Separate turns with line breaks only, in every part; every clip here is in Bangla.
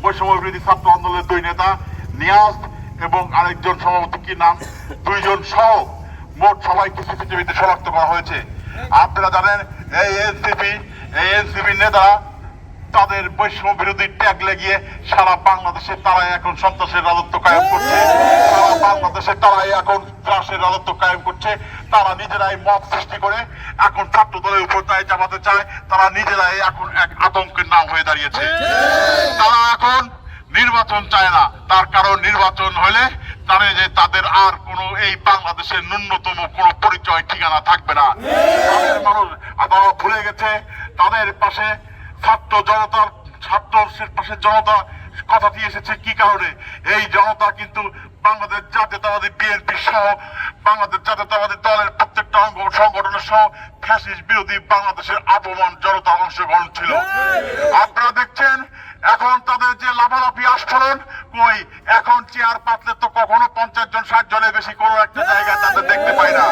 বৈষম্য বিরোধী ছাত্র আন্দোলনের দুই নেতা নিয়াজ এবং আরেকজন সভাপতি কি নাম, দুইজন সহ মোট সবাইকে সিসিটিভিতে শনাক্ত করা হয়েছে। আপনারা জানেন এই এনসিপি নেতারা তাদের বৈষম্য বিরোধী ট্যাগ লাগিয়ে সারা বাংলাদেশে তারাই এখন সন্ত্রাসের রাজত্ব কায়েম করছে, সারা বাংলাদেশে তারাই এখন ত্রাসের রাজত্ব কায়েম করছে। তারা নিজেরাই মত সৃষ্টি করে এখন ছাত্র দলের উপর দায় চাপাতে চায়। তারা নিজেরাই এখন এক আতঙ্কের নাম হয়ে দাঁড়িয়েছে। তারা এখন নির্বাচন চায় না, তার কারণ নির্বাচন হলে জানে যে তাদের আর কোনো এই বাংলাদেশের ন্যূনতম কোনো পরিচয় ঠিকানা থাকবে না। তাদের মানুষ তারা ভুলে গেছে তাদের পাশে ছাত্রের পাশে জনতা কথা দিয়ে এসেছে কি কারণে। এই জনতা কিন্তু বাংলাদেশ জাতীয়তাবাদী বিএনপি সহ বাংলাদেশ জাতীয়তাবাদী দলের প্রত্যেকটা সংগঠনের সহ ফ্যাসিস্ট বিরোধী বাংলাদেশের আবহমান জনতার অংশগ্রহণ ছিল। আপনারা দেখছেন এখন তাদের যে লাফালাফি আস্ফোরণ কই, এখন চেয়ার পাতলে তো কখনো 50 জন 60 জনের বেশি কোনো একটা জায়গায় তাদের দেখতে পাই না।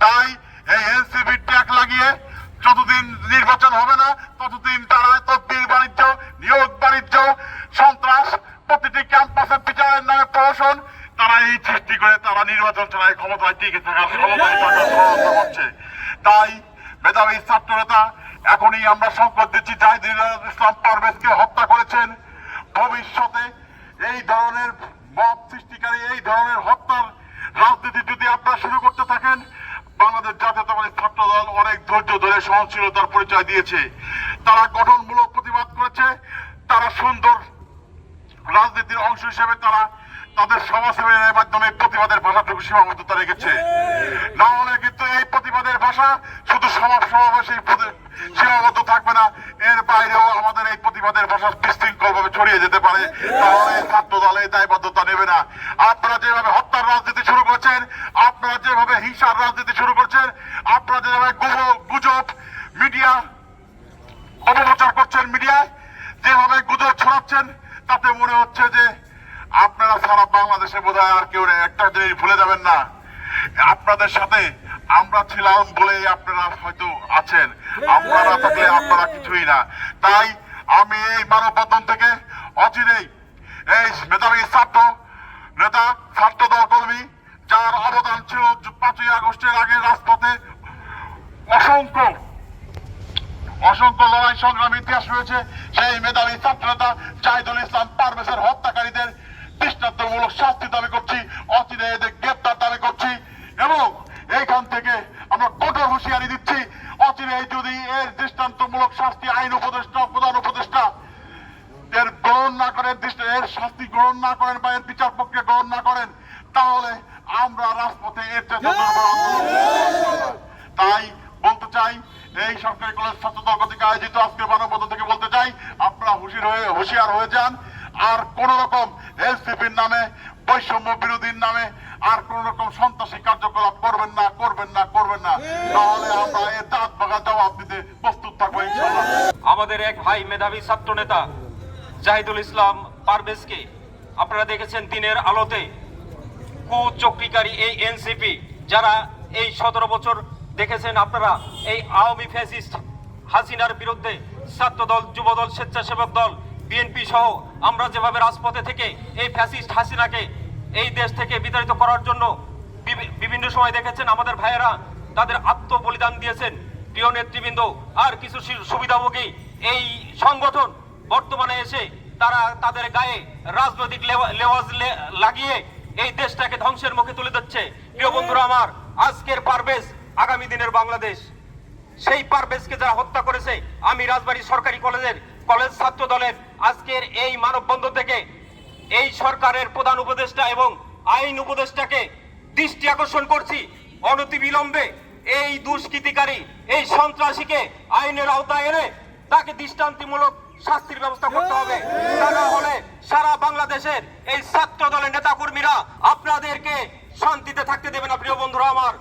তাই এই এনসিপি ট্যাগ লাগিয়ে যতদিন নির্বাচন হবে না ততদিন তারা তদবির বাণিজ্য, নিয়োগ বাণিজ্য, সন্ত্রাস, প্রতিটি ক্যাম্পাসের বিচারের নামে প্রহসন, তারা এই সৃষ্টি করে তারা নির্বাচন ছাড়াই ক্ষমতায় টিকে থাকার ষড়যন্ত্র করছে। তাই মেধাবী ছাত্র নেতা এখনই আমরা সংকট দিচ্ছি, জাহিদুল ইসলাম পারভেজকে হত্যা করেছেন। ভবিষ্যতে এই ধরনের মব সৃষ্টিকারী এই ধরনের হত্যার রাজনীতি যদি আপনারা শুরু করতে থাকেন, বাংলাদেশ জাতীয়তাবাদী ছাত্র দল অনেক ধৈর্য ধরে সহনশীলতার পরিচয় দিয়েছে। তারা গঠনমূলক প্রতিবাদ করেছে, তারা সুন্দর রাজনীতির অংশ হিসেবে তারা তাদের সমাজসেবনের মাধ্যমে প্রতিবাদের ভাষাটুকু সীমাবদ্ধতা রেখেছে। না হলে কিন্তু এই প্রতিবাদের ভাষা শুধু সমাবেশে সীমাবদ্ধ থাকবে না, এর বাইরেও আমাদের এই প্রতিবাদের ভাষা বিশৃঙ্খল ভাবে ছড়িয়ে যেতে পারে। তাহলে ছাত্র দল এই দায়বদ্ধতা নেবে না। আপনারা যেভাবে হত্যার রাজনীতি শুরু করছেন, আপনারা যেভাবে হিংসার রাজনীতি শুরু করছেন, আপনারা যেভাবে গুজব মিডিয়া অপপ্রচার করছেন, মিডিয়ায় যেভাবে গুজব ছড়াচ্ছেন, তাতে মনে হচ্ছে যে আপনারা সারা বাংলাদেশে বোধহয় আর কেউ নেই। একটা জিনিস ভুলে যাবেন না, আপনাদের সাথে আমরা ছিলাম বলেই আপনারা হয়তো আছেন, আমরা না থাকলে আপনারা কিছুই না। তাই আমি এই মানববন্ধন থেকে অচিরেই এই মেধাবী ছাত্র নেতা, ছাত্র দল কর্মী যার অবদান ছিল 5ই আগস্টের আগে রাজপথে অসংখ্য লড়াই সংগ্রাম ইতিহাস রয়েছে, সেই মেধাবী ছাত্র নেতা জাহিদুল ইসলাম পারভেজের হত্যাকারীদের দৃষ্টান্তমূলক শাস্তি দাবি করছি, অচিরে এদের গ্রেপ্তার দাবি করছি এবং এইখান থেকে আমরা কঠোর হুঁশিয়ারি দিচ্ছি, অচিরে যদি এর দৃষ্টান্তমূলক শাস্তি আইন উপদেষ্টা, প্রধান উপদেষ্টা এর গ্রহণ না করেন, এর শাস্তি গ্রহণ না করেন বা এর বিচার প্রক্রিয়া গ্রহণ না করেন, তাহলে আমরা রাজপথে এর তাই বলতে চাই, এই সরকারি কলেজ ছাত্র দল কর্তৃক আয়োজিত আজকের মানববন্ধন থেকে বলতে চাই, আপনারা হুঁশিয়ার হয়ে যান। আর কোন রকম এনসিপির নামে, বৈষম্য বিরোধীর নামে আর কোন রকম সন্ত্রাসী কার্যকলাপ করবেন না। তাহলে আমরা এর দাঁত ভাঙা জবাব দিতে প্রস্তুত থাকবো ইনশাআল্লাহ।
আমাদের এক ভাই মেধাবী ছাত্র নেতা জাহিদুল ইসলাম পারভেজকে আপনারা দেখেছেন দিনের আলোতে কুচক্রীকারী এই এনসিপি, যারা এই 17 বছর দেখেছেন আপনারা এই আওয়ামী ফ্যাসিস্ট হাসিনার বিরুদ্ধে ছাত্রদল, যুবদল, স্বেচ্ছাসেবক দল, বিএনপি সহ আমরা যেভাবে রাজপথে থেকে এই ফ্যাসিস্ট হাসিনাকে এই দেশ থেকে বিতাড়িত করার জন্য বিভিন্ন সময় দেখেছেন আমাদের ভাইয়েরা তাদের আত্মবলিদান দিয়েছেন। প্রিয় নেতৃবৃন্দ আর কিছু সুবিধাভোগী এই সংগঠন বর্তমানে এসে তারা তাদের গায়ে রাজনৈতিক লেওয়াজ লাগিয়ে এই দেশটাকে ধ্বংসের মুখে তুলে দিচ্ছে। প্রিয় বন্ধুরা আমার, আজকের পারভেজ আগামী দিনের বাংলাদেশ। সেই পারভেজকে যারা হত্যা করেছে, আমি রাজবাড়ী সরকারি কলেজ ছাত্র দলের আজকের এই মানববন্ধন থেকে এই সরকারের প্রধান উপদেষ্টা এবং আইন উপদেষ্টাকে দৃষ্টি আকর্ষণ করছি, অনতিবিলম্বে এই দুষ্কৃতিকারী, এই সন্ত্রাসীকে আইনের আওতায় এনে তাকে দৃষ্টান্তমূলক শাস্তির ব্যবস্থা করতে হবে। তা না হলে সারা বাংলাদেশের এই ছাত্র দলের নেতা কর্মীরা আপনাদেরকে শান্তিতে থাকতে দেবে না। প্রিয় বন্ধুরা আমার,